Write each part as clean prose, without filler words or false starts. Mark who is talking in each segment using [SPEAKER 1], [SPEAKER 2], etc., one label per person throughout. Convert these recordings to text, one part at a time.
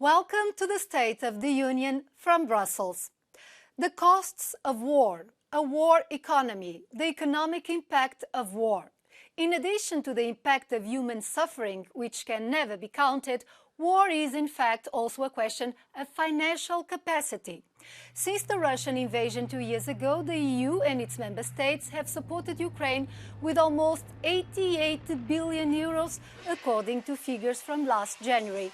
[SPEAKER 1] Welcome to the State of the Union from Brussels. The costs of war, a war economy, the economic impact of war. In addition to the impact of human suffering, which can never be counted, war is in fact also a question of financial capacity. Since the Russian invasion 2 years ago, the EU and its member states have supported Ukraine with almost 88 billion euros, according to figures from last January.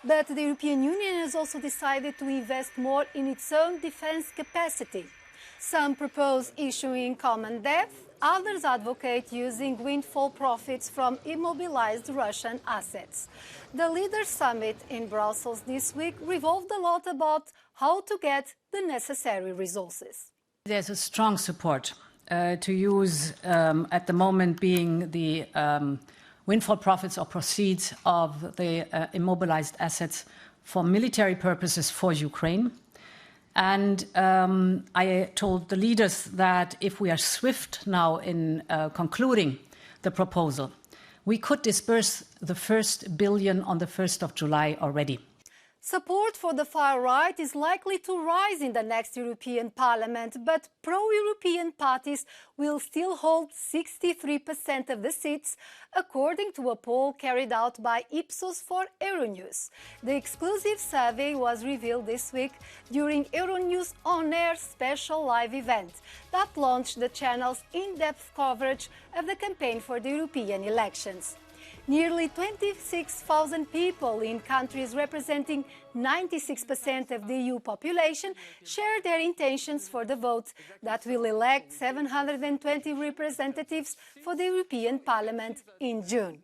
[SPEAKER 1] But the European Union has also decided to invest more in its own defense capacity. Some propose issuing common debt, others advocate using windfall profits from immobilized Russian assets. The Leaders' Summit in Brussels this week revolved a lot about how to get the necessary resources.
[SPEAKER 2] There's a strong support to use, at the moment, being the windfall profits or proceeds of the immobilized assets for military purposes for Ukraine. And I told the leaders that if we are swift now in concluding the proposal, we could disburse the first billion on the 1st of July already.
[SPEAKER 1] Support for the far right is likely to rise in the next European Parliament, but pro-European parties will still hold 63% of the seats, according to a poll carried out by Ipsos for Euronews. The exclusive survey was revealed this week during Euronews on-air special live event that launched the channel's in-depth coverage of the campaign for the European elections. Nearly 26,000 people in countries representing 96% of the EU population share their intentions for the vote that will elect 720 representatives for the European Parliament in June.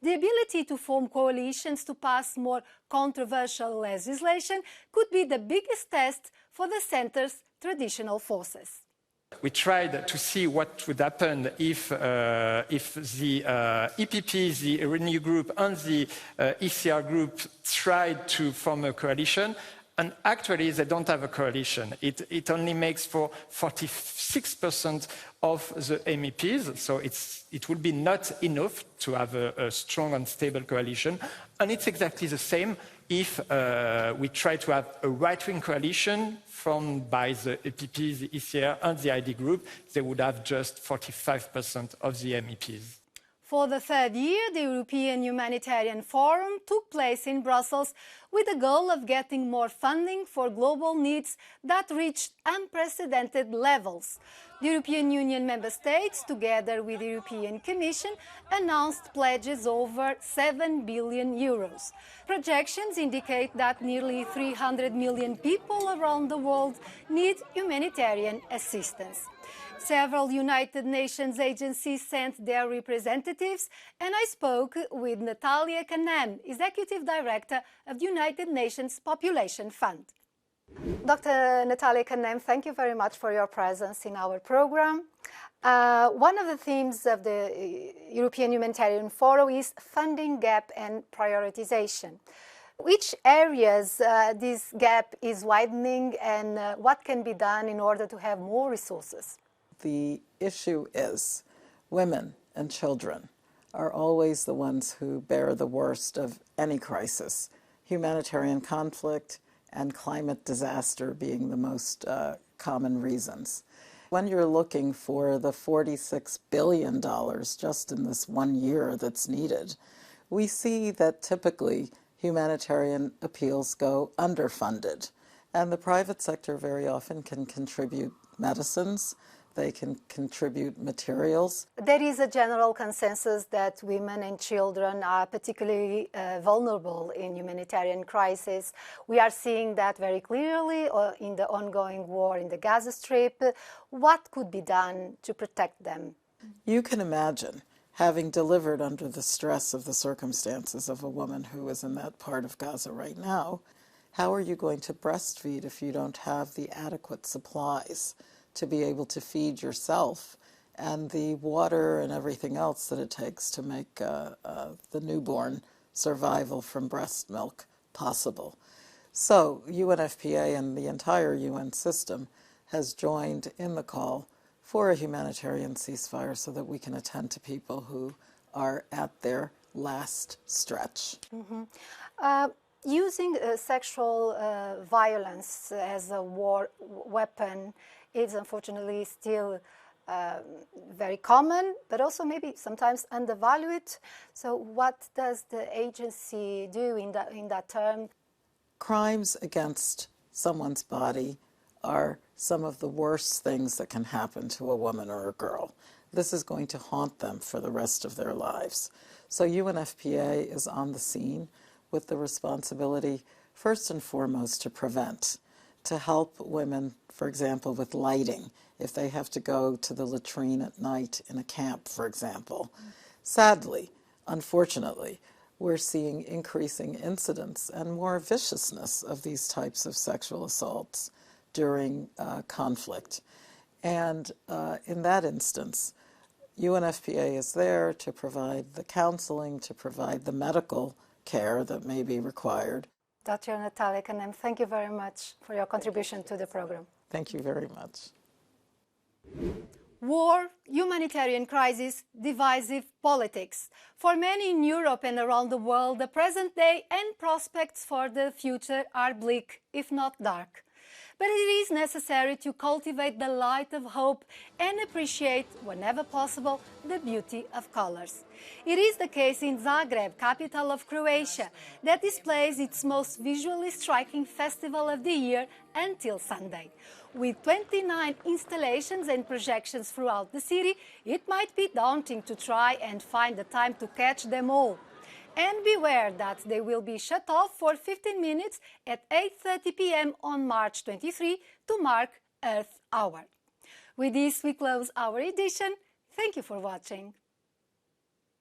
[SPEAKER 1] The ability to form coalitions to pass more controversial legislation could be the biggest test for the centre's traditional forces.
[SPEAKER 3] We tried to see what would happen if the EPP, the Renew Group, and the ECR Group tried to form a coalition, and actually they don't have a coalition. It only makes for 46% of the MEPs, so it would be not enough to have a strong and stable coalition. And it's exactly the same if we try to have a right-wing coalition formed by the EPP, the ECR and the ID Group. They would have just 45% of the MEPs.
[SPEAKER 1] For the third year, the European Humanitarian Forum took place in Brussels with the goal of getting more funding for global needs that reached unprecedented levels. The European Union member states, together with the European Commission, announced pledges over 7 billion euros. Projections indicate that nearly 300 million people around the world need humanitarian assistance. Several United Nations agencies sent their representatives, and I spoke with Natalia Kanem, Executive Director of the United Nations Population Fund. Dr. Natalia Kanem, thank you very much for your presence in our program. One of the themes of the European Humanitarian Forum is funding gap and prioritization. Which areas this gap is widening, and what can be done in order to have more resources?
[SPEAKER 4] The issue is women and children are always the ones who bear the worst of any crisis, humanitarian conflict and climate disaster being the most common reasons. When you're looking for the $46 billion just in this 1 year that's needed, we see that typically humanitarian appeals go underfunded, and the private sector very often can contribute medicines. They can contribute materials.
[SPEAKER 1] There is a general consensus that women and children are particularly vulnerable in humanitarian crisis. We are seeing that very clearly in the ongoing war in the Gaza Strip. What could be done to protect them?
[SPEAKER 4] You can imagine having delivered under the stress of the circumstances of a woman who is in that part of Gaza right now. How are you going to breastfeed if you don't have the adequate supplies to be able to feed yourself and the water and everything else that it takes to make the newborn survival from breast milk possible? So UNFPA and the entire UN system has joined in the call for a humanitarian ceasefire so that we can attend to people who are at their last stretch.
[SPEAKER 1] Using sexual violence as a war weapon is unfortunately still very common, but also maybe sometimes undervalued. So what does the agency do in that term?
[SPEAKER 4] Crimes against someone's body are some of the worst things that can happen to a woman or a girl. This is going to haunt them for the rest of their lives. So UNFPA is on the scene with the responsibility, first and foremost, to prevent, to help women, for example, with lighting, if they have to go to the latrine at night in a camp, for example. Sadly, unfortunately, we're seeing increasing incidents and more viciousness of these types of sexual assaults during conflict. And in that instance, UNFPA is there to provide the counseling, to provide the medical care that may be required.
[SPEAKER 1] Dr. Natalia Kanem, thank you very much for your contribution to the program.
[SPEAKER 4] Thank you very much.
[SPEAKER 1] War, humanitarian crisis, divisive politics. For many in Europe and around the world, the present day and prospects for the future are bleak, if not dark. But it is necessary to cultivate the light of hope and appreciate, whenever possible, the beauty of colors. It is the case in Zagreb, capital of Croatia, that displays its most visually striking festival of the year until Sunday. With 29 installations and projections throughout the city, it might be daunting to try and find the time to catch them all. And beware that they will be shut off for 15 minutes at 8:30 p.m. on March 23 to mark Earth Hour. With this, we close our edition. Thank you for watching.